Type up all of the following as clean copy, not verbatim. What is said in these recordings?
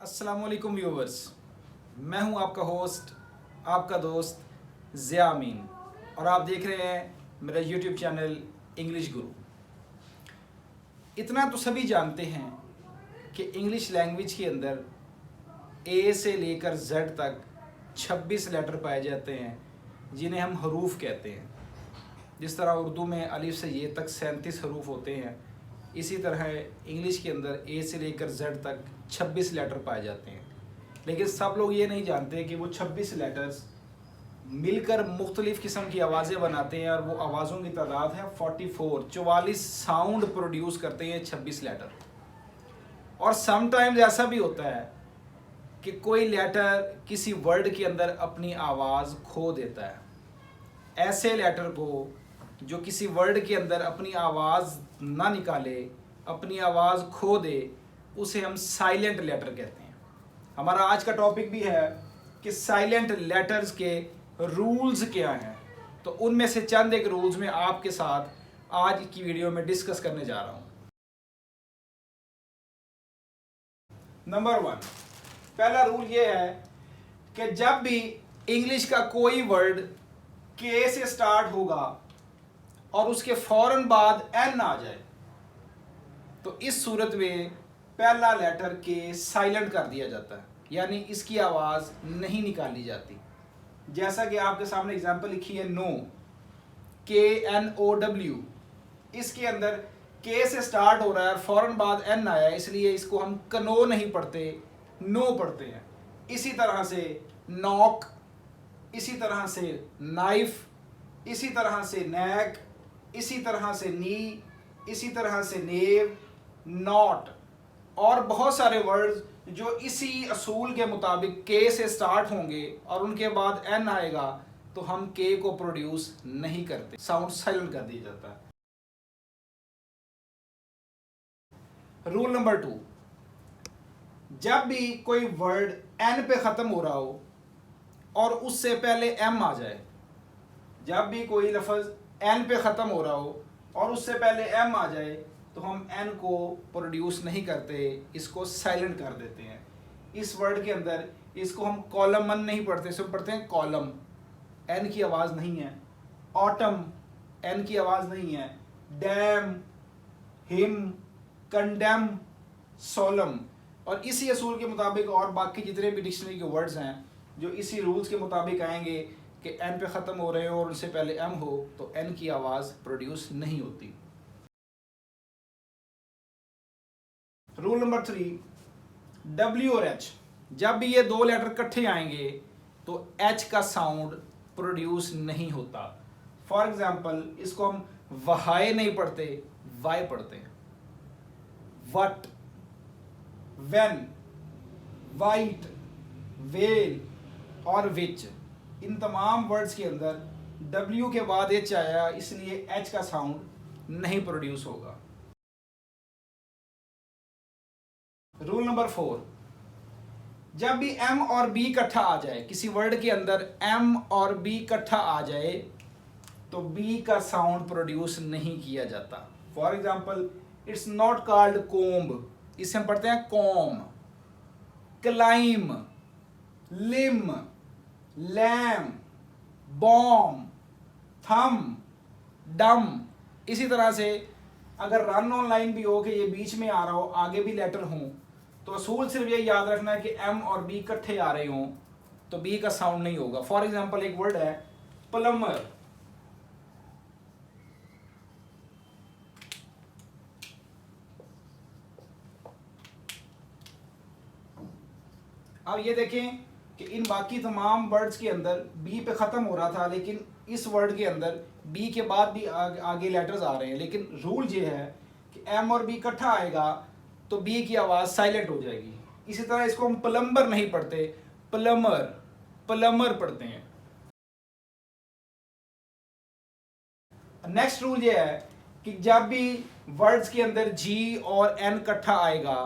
अस्सलामुअलैकुम व्यूवर्स, मैं हूं आपका होस्ट, आपका दोस्त ज़िया अमीन और आप देख रहे हैं मेरा यूट्यूब चैनल इंग्लिश गुरु। इतना तो सभी जानते हैं कि इंग्लिश लैंग्वेज के अंदर ए से लेकर जेड तक 26 लेटर पाए जाते हैं जिन्हें हम हरूफ कहते हैं। जिस तरह उर्दू में अलिफ से ये तक 37 हरूफ होते हैं, इसी तरह इंग्लिश के अंदर ए से लेकर जेड तक 26 लेटर पाए जाते हैं। लेकिन सब लोग ये नहीं जानते कि वो 26 लेटर्स मिलकर मुख्तलिफ़ किस्म की आवाज़ें बनाते हैं और वो आवाज़ों की तादाद है 44 साउंड प्रोड्यूस करते हैं 26 लेटर। और समटाइम्स ऐसा भी होता है कि कोई लेटर किसी वर्ड के अंदर अपनी आवाज़ खो देता है। ऐसे लेटर को जो किसी वर्ड के अंदर अपनी आवाज़ ना निकाले, अपनी आवाज़ खो दे, उसे हम साइलेंट लेटर कहते हैं। हमारा आज का टॉपिक भी है कि साइलेंट लेटर्स के रूल्स क्या हैं। तो उनमें से चंद एक रूल्स मैं आपके साथ आज की वीडियो में डिस्कस करने जा रहा हूँ। नंबर 1, पहला रूल ये है कि जब भी इंग्लिश का कोई वर्ड के से स्टार्ट होगा और उसके फौरन बाद एन आ जाए, तो इस सूरत में पहला लेटर के साइलेंट कर दिया जाता है, यानी इसकी आवाज़ नहीं निकाली जाती। जैसा कि आपके सामने एग्जांपल लिखी है नो, KNOW। इसके अंदर के से स्टार्ट हो रहा है और फौरन बाद एन आया, इसलिए इसको हम कनो नहीं पढ़ते, नो पढ़ते हैं। इसी तरह से नॉक, इसी तरह से नाइफ, इसी तरह से नेक, इसी तरह से नी, इसी तरह से नेव, नॉट और बहुत सारे वर्ड्स जो इसी असूल के मुताबिक के से स्टार्ट होंगे और उनके बाद एन आएगा, तो हम के को प्रोड्यूस नहीं करते, साउंड साइलेंट कर दिया जाता है। रूल नंबर 2, जब भी कोई वर्ड एन पे ख़त्म हो रहा हो और उससे पहले एम आ जाए, जब भी कोई लफ्ज़ एन पे ख़त्म हो रहा हो और उससे पहले एम आ जाए, तो हम एन को प्रोड्यूस नहीं करते, इसको साइलेंट कर देते हैं। इस वर्ड के अंदर इसको हम कॉलमन नहीं पढ़ते, इसको पढ़ते हैं कॉलम, एन की आवाज़ नहीं है। ऑटम, एन की आवाज़ नहीं है। Damn, hymn, condemn, solemn. और इसी असूल के मुताबिक और बाकी जितने भी डिक्शनरी के वर्ड्स हैं जो इसी रूल्स के मुताबिक आएंगे कि एन पे ख़त्म हो रहे हो और उससे पहले एम हो, तो एन की आवाज़ प्रोड्यूस नहीं होती। रूल नंबर 3, डब्ल्यू और एच, जब भी ये दो लेटर इकट्ठे आएंगे तो एच का साउंड प्रोड्यूस नहीं होता। फॉर एग्जाम्पल, इसको हम वहाए नहीं पढ़ते, वाई पढ़ते हैं। वट, वेन, वाइट, वेल और विच, इन तमाम वर्ड्स के अंदर डब्ल्यू के बाद एच आया, इसलिए एच का साउंड नहीं प्रोड्यूस होगा। रूल नंबर 4, जब भी एम और बी इकट्ठा आ जाए, किसी वर्ड के अंदर एम और बी इकट्ठा आ जाए, तो बी का साउंड प्रोड्यूस नहीं किया जाता। For example, it's not called comb, इसे हम पढ़ते हैं कॉम। क्लाइम, लिम, लैम, बॉम, थम, डम। इसी तरह से अगर रन ऑनलाइन भी हो कि ये बीच में आ रहा हो, आगे भी लेटर हों, तो असूल सिर्फ ये याद रखना है कि एम और बी इकट्ठे आ रहे हों तो बी का साउंड नहीं होगा। फॉर एग्जाम्पल, एक वर्ड है प्लम्बर, अब ये देखें कि इन बाकी तमाम वर्ड्स के अंदर बी पे ख़त्म हो रहा था, लेकिन इस वर्ड के अंदर बी के बाद भी आगे लेटर्स आ रहे हैं। लेकिन रूल ये है कि एम और बी इकट्ठा आएगा तो बी की आवाज़ साइलेंट हो जाएगी। इसी तरह इसको हम प्लम्बर नहीं पढ़ते, प्लमर, प्लमर पढ़ते हैं। नेक्स्ट रूल ये है कि जब भी वर्ड्स के अंदर जी और एन इकट्ठा आएगा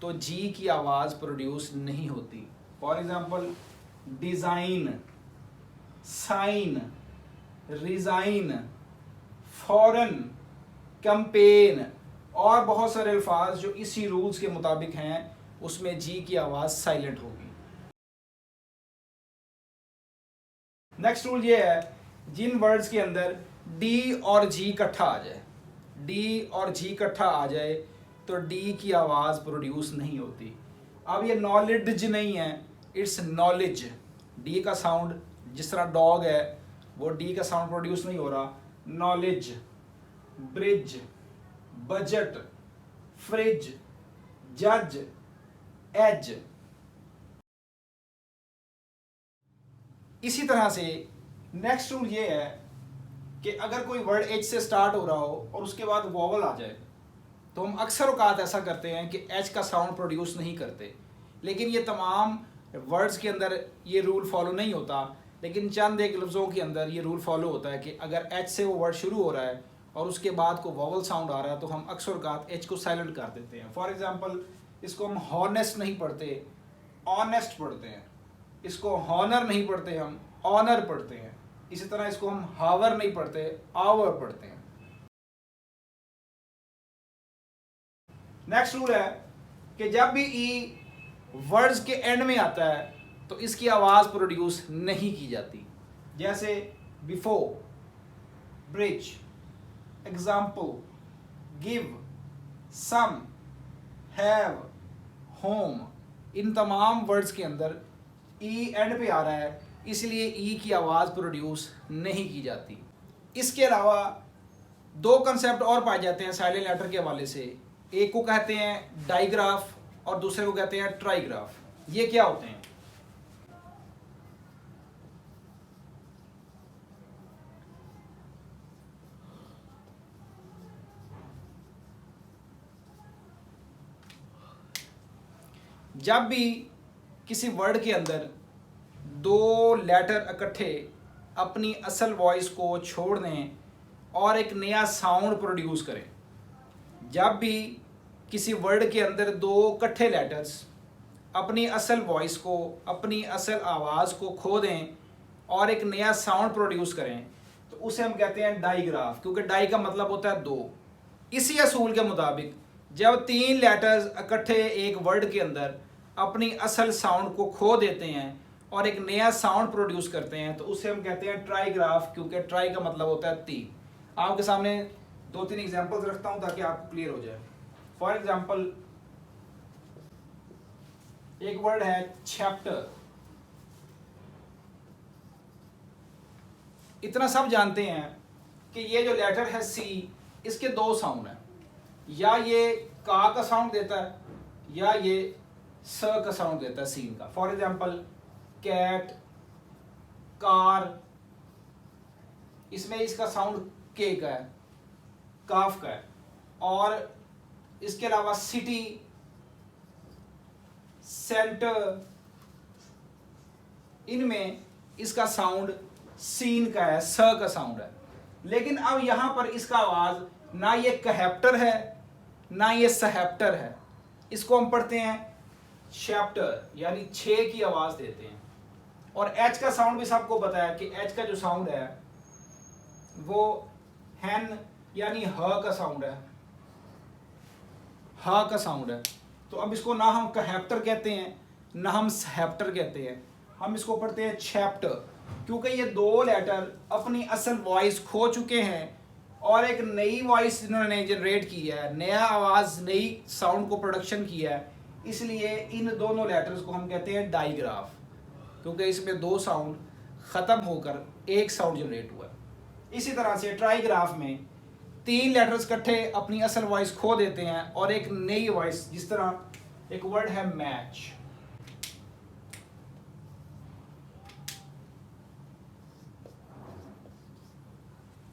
तो जी की आवाज़ प्रोड्यूस नहीं होती। For example, design, sign, resign, foreign, campaign और बहुत सारे अल्फाज जो इसी रूल्स के मुताबिक हैं, उसमें जी की आवाज़ साइलेंट होगी। नेक्स्ट रूल ये है, जिन वर्ड्स के अंदर डी और जी इकट्ठा आ जाए, डी और जी इकट्ठा आ जाए तो डी की आवाज़ प्रोड्यूस नहीं होती। अब ये नॉलेज नहीं है, इट्स नॉलेज। डी का साउंड, जिस तरह डॉग है वो डी का साउंड प्रोड्यूस नहीं हो रहा। नॉलेज, ब्रिज, बजट, फ्रिज, जज, एज। इसी तरह से नेक्स्ट रूल ये है कि अगर कोई वर्ड एच से स्टार्ट हो रहा हो और उसके बाद वॉवल आ जाए तो हम अक्सर औकात ऐसा करते हैं कि एच का साउंड प्रोड्यूस नहीं करते। लेकिन ये तमाम वर्ड्स के अंदर ये रूल फॉलो नहीं होता, लेकिन चंद एक लफ्ज़ों के अंदर ये रूल फॉलो होता है कि अगर एच से वो वर्ड शुरू हो रहा है और उसके बाद को वॉवल साउंड आ रहा है तो हम अक्सर औकात एच को साइलेंट कर देते हैं। फॉर एग्जांपल, इसको हम हॉनेस्ट नहीं पढ़ते, ऑनेस्ट पढ़ते हैं। इसको हॉनर नहीं पढ़ते, हम ऑनर पढ़ते हैं। इसी तरह इसको हम हावर नहीं पढ़ते, आवर पढ़ते हैं। नेक्स्ट रूल है कि जब भी ई वर्ड्स के एंड में आता है तो इसकी आवाज़ प्रोड्यूस नहीं की जाती। जैसे before, bridge, example, give, some, have, home. इन तमाम वर्ड्स के अंदर ई एंड पे आ रहा है, इसलिए ई की आवाज़ प्रोड्यूस नहीं की जाती। इसके अलावा दो कंसेप्ट और पाए जाते हैं साइलेंट लेटर के हवाले से। एक को कहते हैं डाइग्राफ और दूसरे को कहते हैं ट्राइग्राफ। ये क्या होते हैं? जब भी किसी वर्ड के अंदर दो लेटर इकट्ठे अपनी असल वॉइस को छोड़ दें और एक नया साउंड प्रोड्यूस करें, जब भी किसी वर्ड के अंदर दो इकट्ठे लेटर्स अपनी असल वॉइस को, अपनी असल आवाज़ को खो दें और एक नया साउंड प्रोड्यूस करें, तो उसे हम कहते हैं डाइग्राफ, क्योंकि डाई का मतलब होता है दो। इसी असूल के मुताबिक जब तीन लेटर्स इकट्ठे एक वर्ड के अंदर अपनी असल साउंड को खो देते हैं और एक नया साउंड प्रोड्यूस करते हैं तो उसे हम कहते हैं ट्राइग्राफ, क्योंकि ट्राई का मतलब होता है तीन। आपके सामने दो तीन एग्जांपल्स रखता हूं ताकि आपको क्लियर हो जाए। फॉर एग्जांपल, एक वर्ड है चैप्टर। इतना सब जानते हैं कि ये जो लेटर है सी, इसके दो साउंड हैं, या ये का साउंड देता है या ये स का साउंड देता है, सीन का। फॉर एग्जांपल, कैट, कार, इसमें इसका साउंड के का है, काफ का है। और इसके अलावा सिटी, सेंटर, इनमें इसका साउंड सीन का है, स का साउंड है। लेकिन अब यहां पर इसका आवाज ना ये कहैप्टर है ना ये सहैप्टर है, इसको हम पढ़ते हैं चैप्टर, यानी 6 की आवाज देते हैं। और एच का साउंड भी सबको पता है कि एच का जो साउंड है वो हैन यानी ह का साउंड है, ह का साउंड है। तो अब इसको ना हम कहैप्टर कहते हैं ना हम सहैप्टर कहते हैं, हम इसको पढ़ते हैं चैप्टर, क्योंकि ये दो लेटर अपनी असल वॉइस खो चुके हैं और एक नई वॉइस इन्होंने जनरेट की है, नया आवाज़, नई साउंड को प्रोडक्शन किया है। इसलिए इन दोनों लेटर्स को हम कहते हैं डाइग्राफ, क्योंकि इसमें दो साउंड ख़त्म होकर एक साउंड जनरेट हुआ है। इसी तरह से ट्राइग्राफ में तीन लेटर्स इकट्ठे अपनी असल वॉइस खो देते हैं और एक नई वॉइस, जिस तरह एक वर्ड है मैच।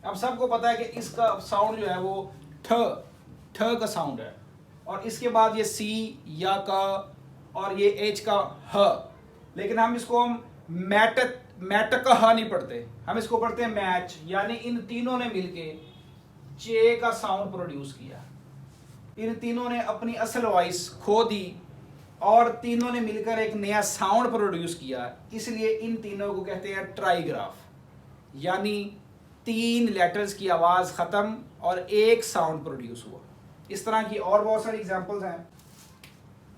अब सबको पता है कि इसका साउंड जो है वो ठ का साउंड है, और इसके बाद ये सी या का और ये एच का ह। लेकिन हम इसको मैट का ह नहीं पढ़ते, हम इसको पढ़ते हैं मैच, यानी इन तीनों ने मिलके चे का साउंड प्रोड्यूस किया। इन तीनों ने अपनी असल वॉइस खो दी और तीनों ने मिलकर एक नया साउंड प्रोड्यूस किया, इसलिए इन तीनों को कहते हैं ट्राइग्राफ, यानी तीन लेटर्स की आवाज़ ख़त्म और एक साउंड प्रोड्यूस हुआ। इस तरह की और बहुत सारी एग्जांपल्स हैं।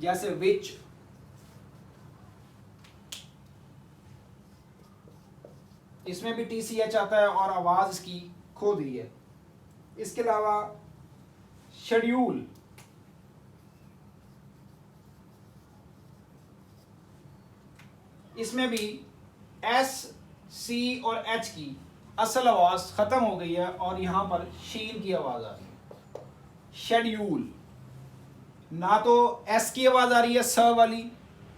जैसे विच, इसमें भी TCH आता है और आवाज इसकी खो दी है। इसके अलावा शेड्यूल, इसमें भी S, C और H की असल आवाज खत्म हो गई है और यहां पर शीन की आवाज आ रही है। शेड्यूल, ना तो S की आवाज आ रही है स वाली,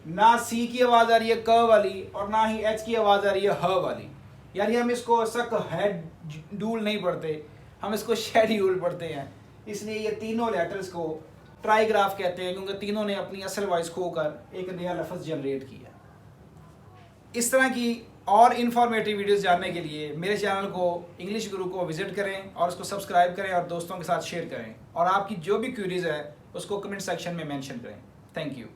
ना C की आवाज आ रही है क वाली, और ना ही H की आवाज आ रही है ह वाली। यानी हम इसको सक हेड डूल नहीं पढ़ते, हम इसको शेड्यूल पढ़ते हैं। इसलिए ये तीनों लेटर्स को ट्राइग्राफ कहते हैं, क्योंकि तीनों ने अपनी असल वॉइस खोकर एक नया लफ्ज़ जनरेट किया। इस तरह की और इन्फॉर्मेटिव वीडियोस जानने के लिए मेरे चैनल को इंग्लिश गुरु को विजिट करें और उसको सब्सक्राइब करें और दोस्तों के साथ शेयर करें, और आपकी जो भी क्वेरीज है उसको कमेंट सेक्शन में मेंशन करें। Thank you.